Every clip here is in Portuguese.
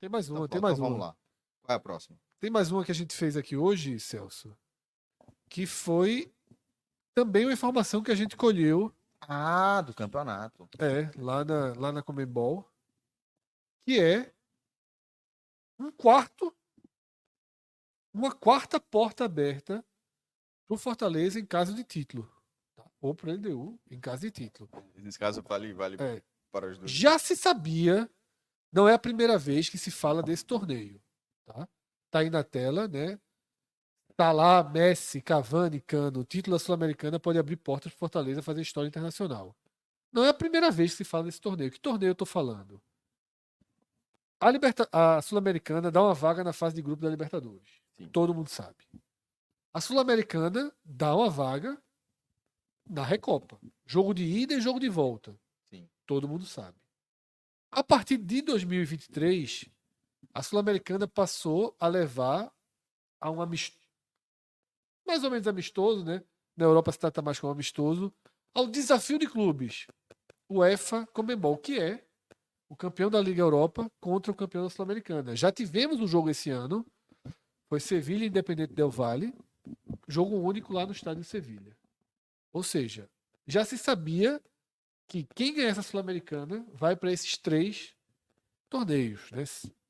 Tem mais uma, Então, tem então mais vamos uma. lá. Qual é a próxima? Tem mais uma que a gente fez aqui hoje, Celso, que foi também uma informação que a gente colheu Ah, do campeonato. lá na Conmebol, que é um quarto, uma quarta porta aberta para o Fortaleza em caso de título. Tá? Ou para o LDU em caso de título. Nesse caso, vale É. para os dois. Já se sabia, não é a primeira vez que se fala desse torneio. Tá aí na tela, né? Tá lá Messi, Cavani, Cano. O título da Sul-Americana pode abrir portas para Fortaleza fazer história internacional. Não é a primeira vez que se fala desse torneio. Que torneio eu tô falando? A Sul-Americana dá uma vaga na fase de grupo da Libertadores. Sim. Todo mundo sabe. A Sul-Americana dá uma vaga na Recopa. Jogo de ida e jogo de volta. Sim. Todo mundo sabe. A partir de 2023, a Sul-Americana passou a levar a um mais ou menos amistoso, né? Na Europa se trata mais como amistoso, ao desafio de clubes. UEFA Conmebol, que é o campeão da Liga Europa contra o campeão da Sul-Americana. Já tivemos um jogo esse ano, foi Sevilha e Independente Del Valle, jogo único lá no estádio de Sevilha. Ou seja, já se sabia que quem ganhar essa Sul-Americana vai para esses três torneios, né?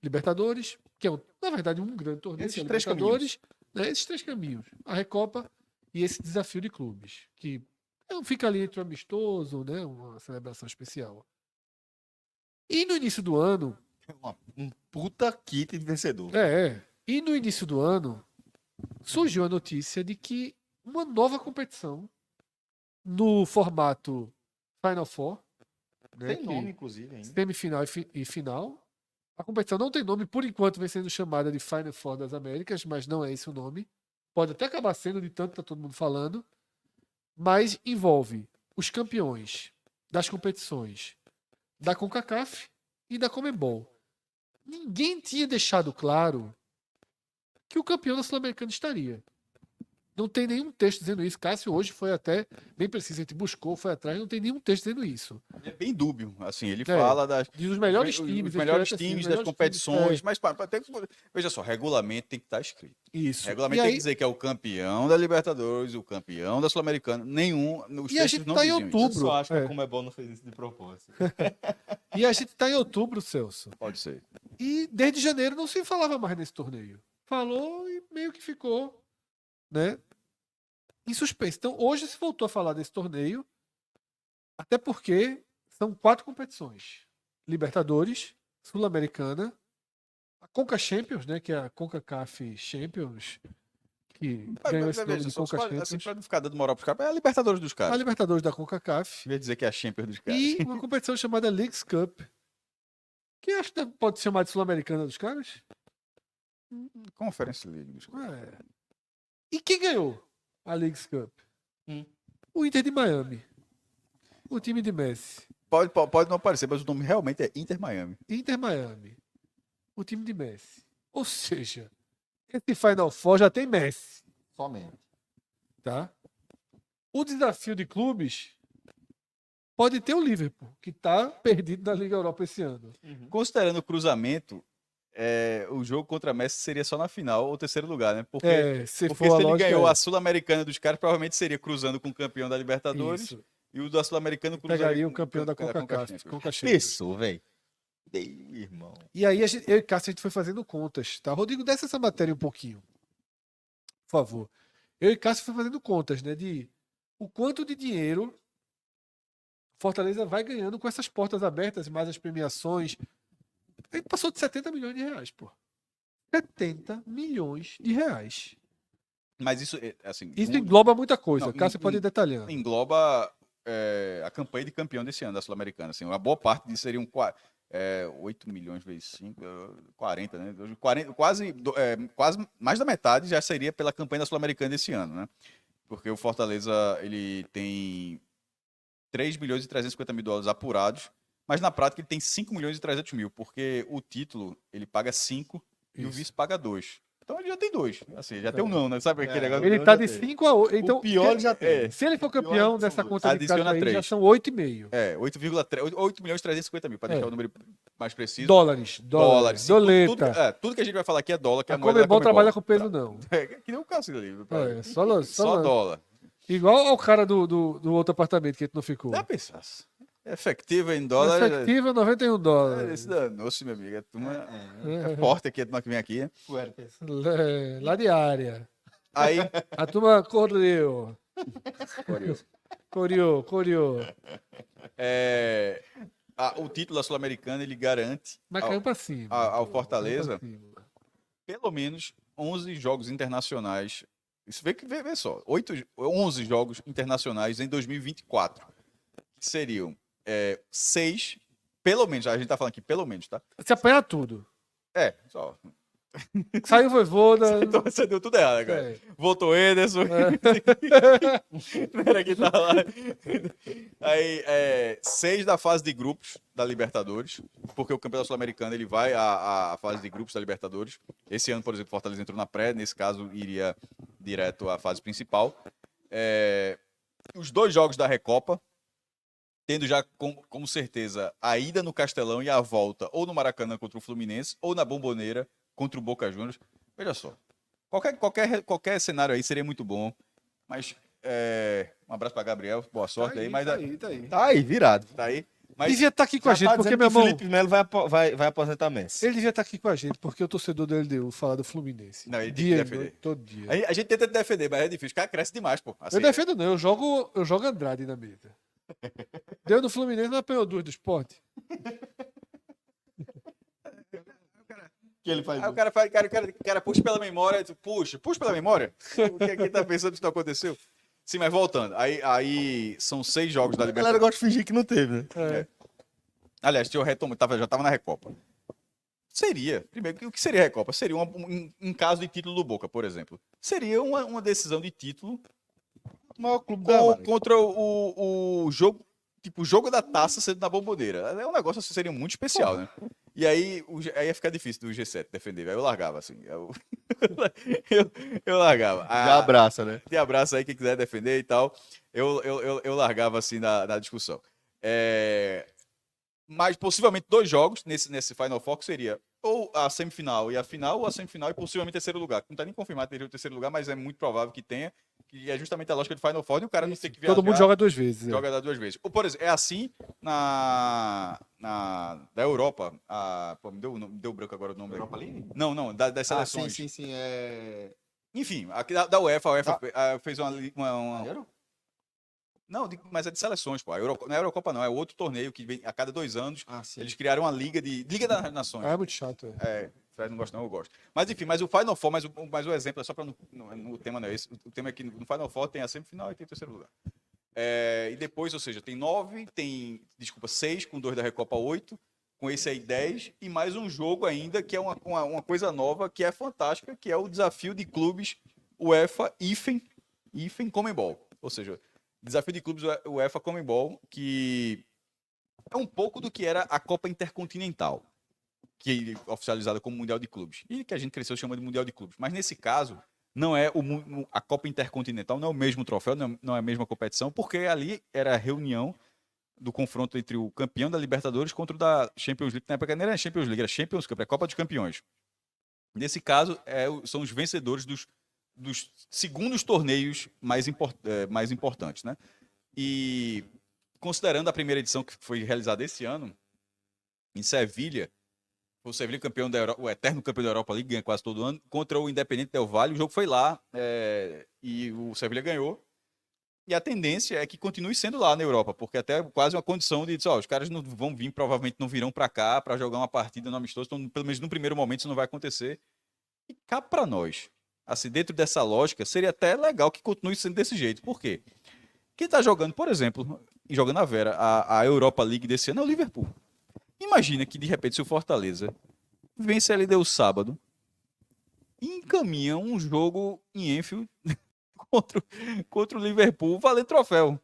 Libertadores, que é, na verdade, um grande torneio, que é Esses a três Libertadores, né? Esses três caminhos. A Recopa e esse desafio de clubes, que não fica ali entre o amistoso, né? Uma celebração especial. E no início do ano, Um puta kit de vencedor. E no início do ano, surgiu a notícia de que uma nova competição no formato Final Four, né, Tem que nome, inclusive, ainda. semifinal e final. A competição não tem nome, por enquanto vem sendo chamada de Final Four das Américas, mas não é esse o nome. Pode até acabar sendo, de tanto que tá todo mundo falando, mas envolve os campeões das competições da CONCACAF e da CONMEBOL. Ninguém tinha deixado claro que o campeão da Sul-Americana estaria. Não tem nenhum texto dizendo isso. Cássio hoje foi até bem preciso, a gente buscou, foi atrás, não tem nenhum texto dizendo isso. Ele é bem dúbio, assim, ele É, fala dos melhores os times, melhores assim, times os das melhores competições, times, mas até, veja só, regulamento tem que estar escrito. isso. Regulamento tem que dizer que é o campeão da Libertadores, o campeão da Sul-Americana. Os E a textos gente não tá em diziam isso. Eu outubro. só acho que a Conmebol não fez isso de propósito. E a gente tá em outubro, Celso. Pode ser. E desde janeiro não se falava mais nesse torneio. Falou e meio que ficou, né, em suspense. Então hoje se voltou a falar desse torneio, até porque são 4 competições: Libertadores, Sul-Americana, a Conca Champions, né, que é a CONCACAF Champions, que ganhou esse nome Veja de só, Conca assim, Champions, pra não ficar dando moral pros caras, é a Libertadores dos a caras. Libertadores da CONCACAF Devia dizer que é a Champions dos caras. e uma competição chamada Leagues Cup, que acho que pode se chamar de Sul-Americana dos caras. Conference League dos caras. É. E quem ganhou a Leagues Cup? Hum. O Inter de Miami. O time de Messi. Pode não aparecer, mas o nome realmente é Inter Miami. Inter Miami. O time de Messi. Ou seja, esse Final Four já tem Messi, Somente. tá? O desafio de clubes pode ter o Liverpool, que tá perdido na Liga Europa esse ano. Considerando o cruzamento, o jogo contra Messi seria só na final ou terceiro lugar, né? Porque Se se for a ele lógica, ganhou a Sul-Americana dos caras, provavelmente seria cruzando com o campeão da Libertadores isso. e o da Sul-Americana cruzaria Pegaria o com campeão da Conca CONCACAF. Champions. Conca Champions. Pensou, velho. Irmão. E aí eu e Cássio, a gente foi fazendo contas, tá? Rodrigo, desce essa matéria um pouquinho. Por favor. Eu e Cássio foi fazendo contas, né? De o quanto de dinheiro Fortaleza vai ganhando com essas portas abertas, mais as premiações. A gente passou de 70 milhões de reais, pô. 70 milhões de reais. Mas isso, assim... Isso engloba muita coisa. Não, Cássio pode ir detalhando. engloba a campanha de campeão desse ano da Sul-Americana. Assim, uma boa parte disso seriam 8 milhões vezes 5, 40, né? 40, quase mais da metade já seria pela campanha da Sul-Americana desse ano, né? Porque o Fortaleza ele tem 3 milhões e 350 mil dólares apurados, mas na prática ele tem 5 milhões e 300 mil, porque o título ele paga 5 e o Isso. vice paga 2. Então ele já tem 2. Assim, já tem um não, né? Sabe aquele negócio? Ele eu tá já de tenho. 5 a 8. Então, O pior ele já tem. É, se ele for Pior campeão é dessa absoluto. conta de Adiciona cálculo aí, já 3. são 8,5 8 milhões e 350 mil, para deixar o número mais preciso. dólares. Dólares. Doleta. Tudo que a gente vai falar aqui é dólar, que é A a moeda da Comebol Comebol. trabalha com peso, não. Que nem o Cássio ali. Só Dólar. Igual ao cara do outro apartamento que a gente não ficou. Já pensasse. Efetiva em dólar. Efetiva, $91. Esse danou-se, meu amigo. A turma É. é forte aqui, a turma que vem aqui. Puertas. Lá de área. Aí, A turma correu. Coriou. o título da Sul-Americana, ele garante Mas caiu pra cima. ao Fortaleza Caiu pra cima. pelo menos 11 jogos internacionais. Isso vê só. 11 jogos internacionais em 2024. Que seriam 6, pelo menos. A gente tá falando aqui, pelo menos, tá? Se apanhar tudo. Só. Saiu Voivoda. Então você deu tudo errado agora. É. Voltou o Ederson. Era que tá lá. Aí, 6 da fase de grupos da Libertadores, porque o Campeonato Sul-Americano ele vai à fase de grupos da Libertadores. Esse ano, por exemplo, o Fortaleza entrou na pré, nesse caso iria direto à fase principal. Os 2 jogos da Recopa, tendo já como certeza a ida no Castelão e a volta ou no Maracanã contra o Fluminense ou na Bombonera contra o Boca Juniors. Veja só, qualquer cenário aí seria muito bom, mas um abraço para Gabriel, boa sorte aí, mas Tá aí. Tá aí, virado. tá aí. Mas Devia estar aqui com a Já gente, tá porque, dizendo meu que irmão, Felipe Melo vai aposentar Messi. ele devia estar aqui com a gente, porque o torcedor da LDU fala do Fluminense. Não, ele tem Dia que e defender. noite, todo dia. a gente tenta defender, mas é difícil, o cara cresce demais, pô. Assim, Eu defendo não, eu jogo Andrade na mesa. Deu no Fluminense, não apanhou 2 do esporte. Que ele faz Aí o cara puxa pela memória, puxa pela memória. O que é que tá pensando que isso não aconteceu? Sim, mas voltando. Aí são 6 jogos da A galera Libertadores. gosta de fingir que não teve, né? É. Aliás, se eu retomo, já tava na Recopa. Primeiro, o que seria a Recopa? Seria em caso de título do Boca, por exemplo. Seria uma decisão de título O maior clube da América. contra o jogo, tipo, o jogo da taça sendo na Bomboneira. É um negócio assim, seria muito especial, né? E aí ia ficar difícil do G7 defender. Aí eu largava, assim. Eu largava. Já abraça, né? Te abraço aí, quem quiser defender e tal. Eu largava, assim, na discussão. Mas possivelmente 2 jogos nesse Final Four que seria ou a semifinal e a final, ou a semifinal e possivelmente terceiro lugar. Não está nem confirmado que teria o terceiro lugar, mas é muito provável que tenha. Que é justamente a lógica de Final Four e o cara não ter que viajar. Todo mundo joga 2 vezes. Joga das 2 vezes. Ou, por exemplo, é assim da Europa. Pô, me deu branco agora o nome. Europa League? Não, das seleções. Sim. Enfim, aqui da UEFA, a UEFA fez uma Euro? Não, mas é de seleções, pô. Não é a Eurocopa, não. É outro torneio que vem a cada 2 anos. Ah, sim. Eles criaram uma Liga das Nações. É muito chato. Fred não gosta, não, eu gosto. Mas enfim, mas o Final Four, mas o exemplo é só para o tema não é esse. O tema é que no Final Four tem a semifinal e tem o terceiro lugar. E depois, ou seja, tem 6 com 2 da Recopa 8, com esse aí 10 e mais um jogo ainda que é uma coisa nova que é fantástica, que é o desafio de clubes UEFA IFEM Comebol. Ou seja, desafio de clubes UEFA Comebol, que é um pouco do que era a Copa Intercontinental, que é oficializada como Mundial de Clubes, e que a gente cresceu chamando de Mundial de Clubes. Mas nesse caso, não é a Copa Intercontinental, não é o mesmo troféu, não é a mesma competição, porque ali era a reunião do confronto entre o campeão da Libertadores contra o da Champions League. Na época não era Champions League, era Champions Cup, era Copa dos Campeões. Nesse caso, são os vencedores dos segundos torneios mais importantes, né? E considerando a primeira edição que foi realizada esse ano, em Sevilha, o Sevilha campeão o eterno campeão da Europa League, ganha quase todo ano, contra o Independente Del Valle, o jogo foi lá, e o Sevilha ganhou. E a tendência é que continue sendo lá na Europa, porque até quase uma condição de dizer, os caras não vão vir, provavelmente não virão para cá para jogar uma partida no amistoso, então pelo menos no primeiro momento isso não vai acontecer. E cá para nós, assim, dentro dessa lógica, seria até legal que continue sendo desse jeito. Por quê? Quem está jogando, por exemplo, jogando a Vera, a Europa League desse ano é o Liverpool. Imagina que, de repente, se o Fortaleza vence a LDU sábado e encaminha um jogo em Enfield contra o Liverpool valendo troféu.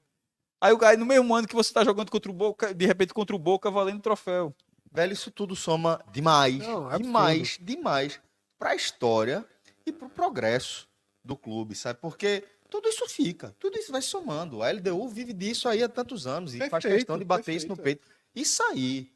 Aí no mesmo ano que você está jogando contra o Boca, de repente contra o Boca valendo troféu. Velho, isso tudo soma demais. Não, é demais para a história e pro progresso do clube, sabe? Porque tudo isso fica, tudo isso vai somando. A LDU vive disso aí há tantos anos e faz Perfeito, questão de bater isso no perfeito. peito. Isso aí,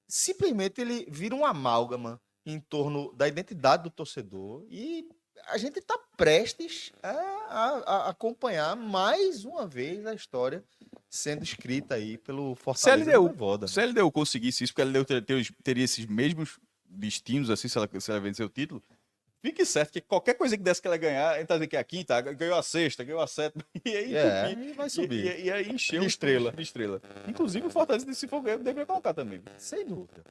simplesmente ele vira um amálgama em torno da identidade do torcedor e a gente está prestes a acompanhar mais uma vez a história sendo escrita aí pelo Fortaleza do Voivoda. Se a LDU conseguisse isso, porque a LDU teria esses mesmos destinos, assim, se ela vencer o título, fique certo que qualquer coisa que desse que ela ganhar, ele tá dizendo que é a quinta, ganhou a sexta, ganhou a sétima, e aí entupir. E vai subir. E aí encheu De estrela. de estrela. Inclusive o Fortaleza, se for ganhar, deveria colocar também. Sem dúvida.